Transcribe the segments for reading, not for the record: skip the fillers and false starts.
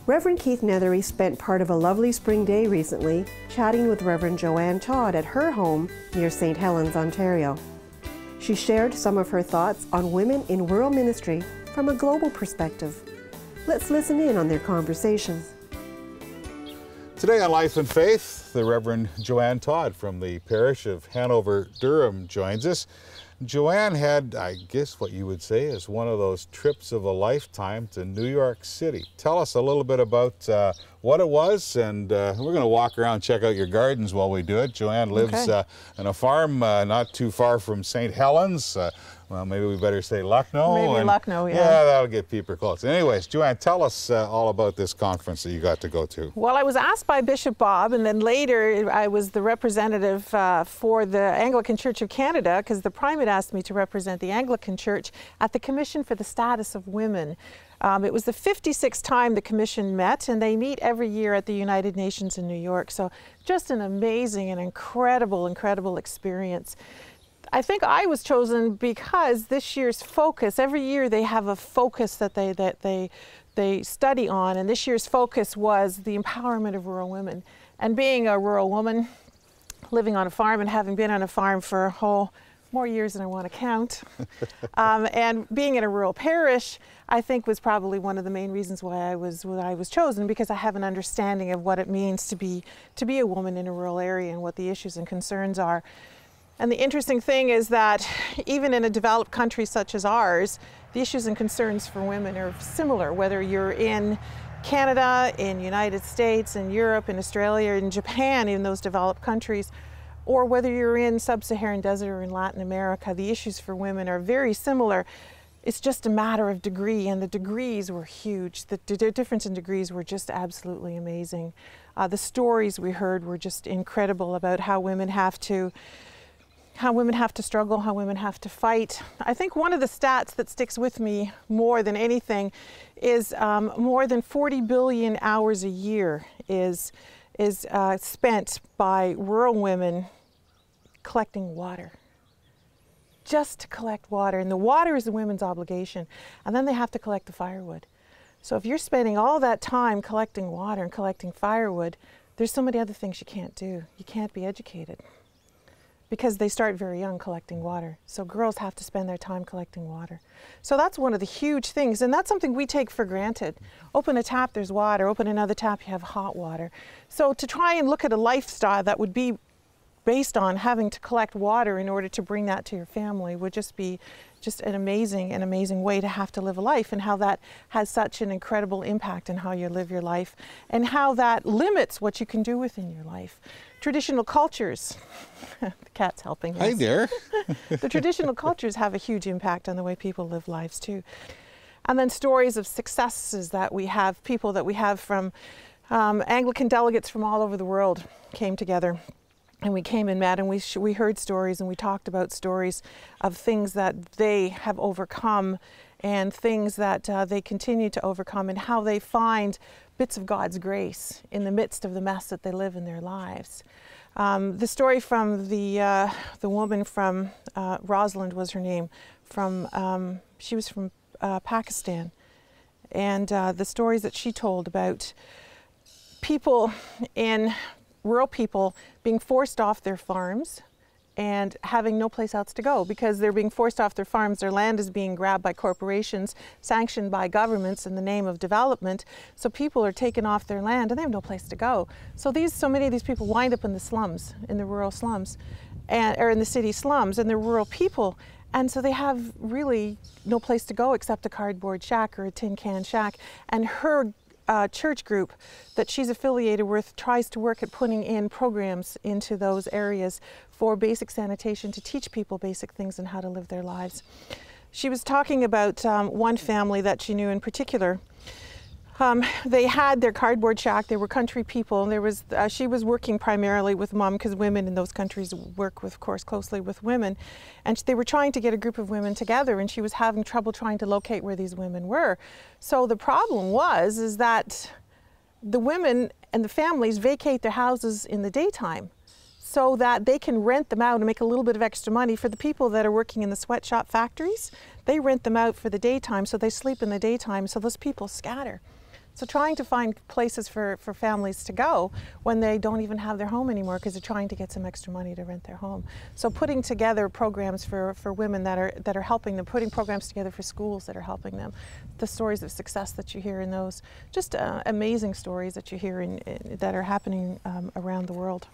Reverend Keith Nethery spent part of a lovely spring day recently chatting with Reverend Joanne Todd at her home near St. Helens, Ontario. She shared some of her thoughts on women in rural ministry from a global perspective. Let's listen in on their conversations. Today on Life and Faith, the Reverend Joanne Todd from the parish of Hanover, Durham joins us. Joanne had, I guess what you would say, is one of those trips of a lifetime to New York City. Tell us a little bit about what it was, and we're going to walk around and check out your gardens while we do it. Joanne lives on a farm not too far from St. Helens. Well, maybe we better say Lucknow. Maybe Lucknow, yeah. Yeah, that'll get people close. Anyways, Joanne, tell us all about this conference that you got to go to. Well, I was asked by Bishop Bob, and then later I was the representative for the Anglican Church of Canada, because the primate asked me to represent the Anglican Church at the Commission for the Status of Women. It was the 56th time the Commission met, and they meet every year at the United Nations in New York. So just an amazing and incredible experience. I think I was chosen because this year's focus, every year they have a focus that they study on, and this year's focus was the empowerment of rural women. And being a rural woman, living on a farm and having been on a farm for more years than I want to count, and being in a rural parish, I think was probably one of the main reasons why I was chosen, because I have an understanding of what it means to be a woman in a rural area and what the issues and concerns are. And the interesting thing is that even in a developed country such as ours, the issues and concerns for women are similar, whether you're in Canada, in the United States, in Europe, in Australia, in Japan, in those developed countries, or whether you're in sub-Saharan desert or in Latin America, the issues for women are very similar. It's just a matter of degree, and the degrees were huge. The difference in degrees were just absolutely amazing. The stories we heard were just incredible about how women have to struggle, how women have to fight. I think one of the stats that sticks with me more than anything is more than 40 billion hours a year is spent by rural women collecting water. Just to collect water, and the water is the women's obligation, and then they have to collect the firewood. So if you're spending all that time collecting water and collecting firewood, there's so many other things you can't do. You can't be educated, because they start very young collecting water. So girls have to spend their time collecting water. So that's one of the huge things, and that's something we take for granted. Open a tap, there's water. Open another tap, you have hot water. So to try and look at a lifestyle that would be based on having to collect water in order to bring that to your family would just be an amazing way to have to live a life, and how that has such an incredible impact on how you live your life, and how that limits what you can do within your life. Traditional cultures, the cat's helping us. Hi there. The traditional cultures have a huge impact on the way people live lives too. And then stories of successes that we have, people that we have from Anglican delegates from all over the world came together. And we came and met, and we heard stories, and we talked about stories of things that they have overcome, and things that they continue to overcome, and how they find bits of God's grace in the midst of the mess that they live in their lives. The story from the woman from Rosalind was her name. She was from Pakistan, and the stories that she told about people rural people being forced off their farms and having no place else to go, because they're being forced off their farms. Their land is being grabbed by corporations, sanctioned by governments in the name of development. So people are taken off their land and they have no place to go. So many of these people wind up in the slums, in the rural slums, or in the city slums, and they're rural people. And so they have really no place to go except a cardboard shack or a tin can shack. And her church group that she's affiliated with tries to work at putting in programs into those areas for basic sanitation, to teach people basic things and how to live their lives. She was talking about one family that she knew in particular. They had their cardboard shack. They were country people. And she was working primarily with mom, because women in those countries work, of course, closely with women. And they were trying to get a group of women together, and she was having trouble trying to locate where these women were. So the problem is that the women and the families vacate their houses in the daytime, so that they can rent them out and make a little bit of extra money. For the people that are working in the sweatshop factories, they rent them out for the daytime, so they sleep in the daytime, so those people scatter. So trying to find places for families to go when they don't even have their home anymore because they're trying to get some extra money to rent their home. So putting together programs for women that are helping them, putting programs together for schools that are helping them. The stories of success that you hear in those, just amazing stories that you hear that are happening around the world.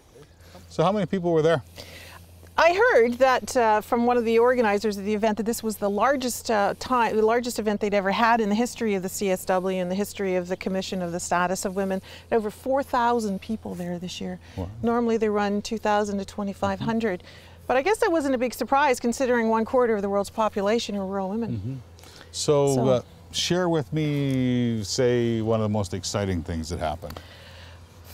So how many people were there? I heard that from one of the organizers of the event that this was the largest event they'd ever had in the history of the CSW and the history of the Commission of the Status of Women. Over 4,000 people there this year. Wow. Normally they run 2,000 to 2,500. But I guess that wasn't a big surprise considering 1/4 of the world's population are rural women. So share with me, say, one of the most exciting things that happened.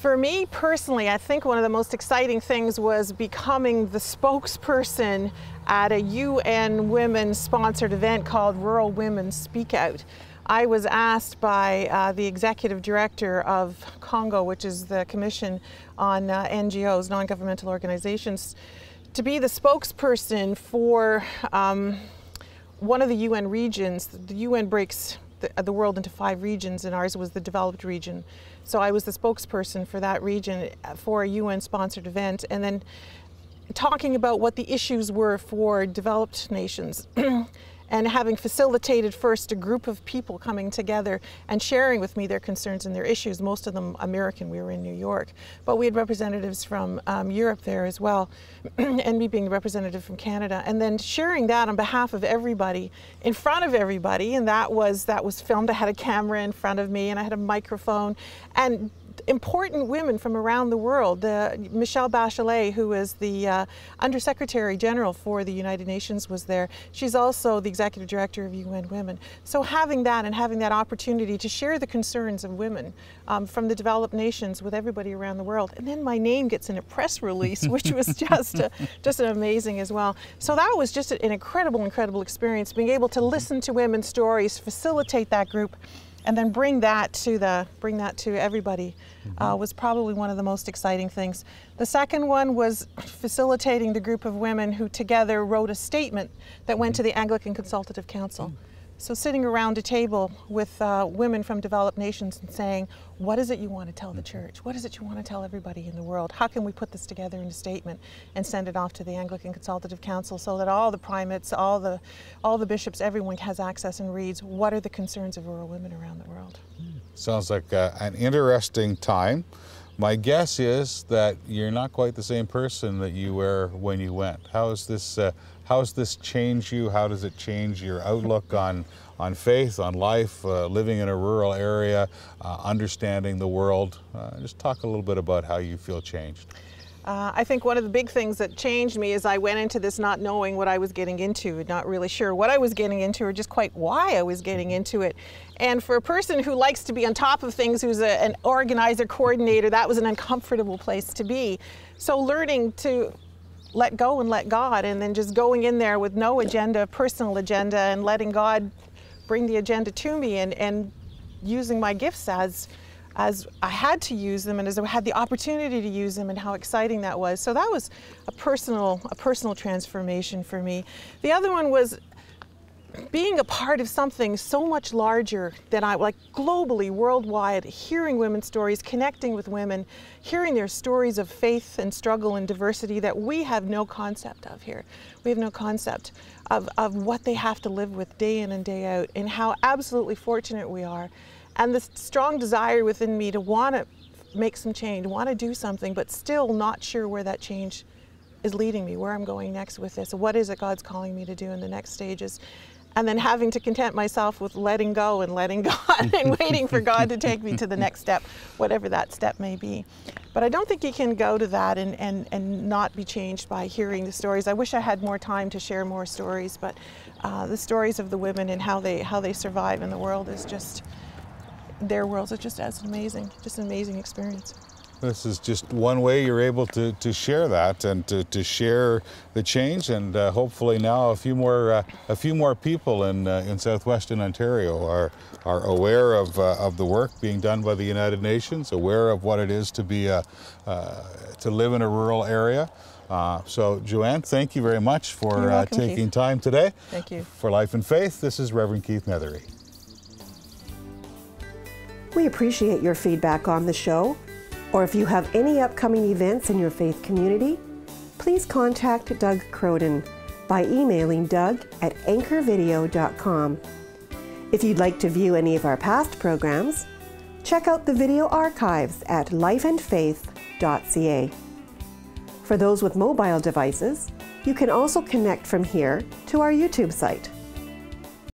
For me personally, I think one of the most exciting things was becoming the spokesperson at a UN Women-sponsored event called Rural Women Speak Out. I was asked by the executive director of Congo, which is the Commission on NGOs, non-governmental organizations, to be the spokesperson for one of the UN regions. The UN breaks the world into 5 regions, and ours was the developed region. So I was the spokesperson for that region for a UN-sponsored event, and then talking about what the issues were for developed nations. And having facilitated first a group of people coming together and sharing with me their concerns and their issues, most of them American. We were in New York, but we had representatives from Europe there as well, and me being the representative from Canada, and then sharing that on behalf of everybody, in front of everybody, and that was filmed. I had a camera in front of me and I had a microphone, and important women from around the world. Michelle Bachelet, who is the Undersecretary General for the United Nations, was there. She's also the Executive Director of UN Women. So having that and having that opportunity to share the concerns of women from the developed nations with everybody around the world. And then my name gets in a press release, which was just amazing as well. So that was just an incredible experience, being able to listen to women's stories, facilitate that group, and then bring that to everybody was probably one of the most exciting things. The second one was facilitating the group of women who together wrote a statement that went to the Anglican Consultative Council. So sitting around a table with women from developed nations and saying, what is it you want to tell the church? What is it you want to tell everybody in the world? How can we put this together in a statement and send it off to the Anglican Consultative Council so that all the primates, all the bishops, everyone has access and reads what are the concerns of rural women around the world? Sounds like an interesting time. My guess is that you're not quite the same person that you were when you went. How has this changed you? How does it change your outlook on faith, on life, living in a rural area, understanding the world? Just talk a little bit about how you feel changed. I think one of the big things that changed me is I went into this not knowing what I was getting into, not really sure what I was getting into or just quite why I was getting into it. And for a person who likes to be on top of things, who's an organizer, coordinator, that was an uncomfortable place to be. So learning to let go and let God, and then just going in there with no agenda, personal agenda, and letting God bring the agenda to me, and using my gifts as I had to use them and as I had the opportunity to use them, and how exciting that was. So that was a personal transformation for me. The other one was being a part of something so much larger than like globally, worldwide, hearing women's stories, connecting with women, hearing their stories of faith and struggle and diversity that we have no concept of here. We have no concept of what they have to live with day in and day out, and how absolutely fortunate we are. And this strong desire within me to want to make some change, want to do something, but still not sure where that change is leading me, where I'm going next with this. What is it God's calling me to do in the next stages? And then having to content myself with letting go and letting God and waiting for God to take me to the next step, whatever that step may be. But I don't think you can go to that and not be changed by hearing the stories. I wish I had more time to share more stories, but the stories of the women and how they survive in the world is just, their worlds are just as amazing, just an amazing experience. This is just one way you're able to share that and to share the change, and hopefully now a few more people in southwestern Ontario are aware of the work being done by the United Nations, aware of what it is to be to live in a rural area. So Joanne, thank you very much for taking time today. Thank you. For Life and Faith, this is Reverend Keith Nethery. We appreciate your feedback on the show, or if you have any upcoming events in your faith community, please contact Doug Croden by emailing doug@anchorvideo.com. If you'd like to view any of our past programs, check out the video archives at lifeandfaith.ca. For those with mobile devices, you can also connect from here to our YouTube site.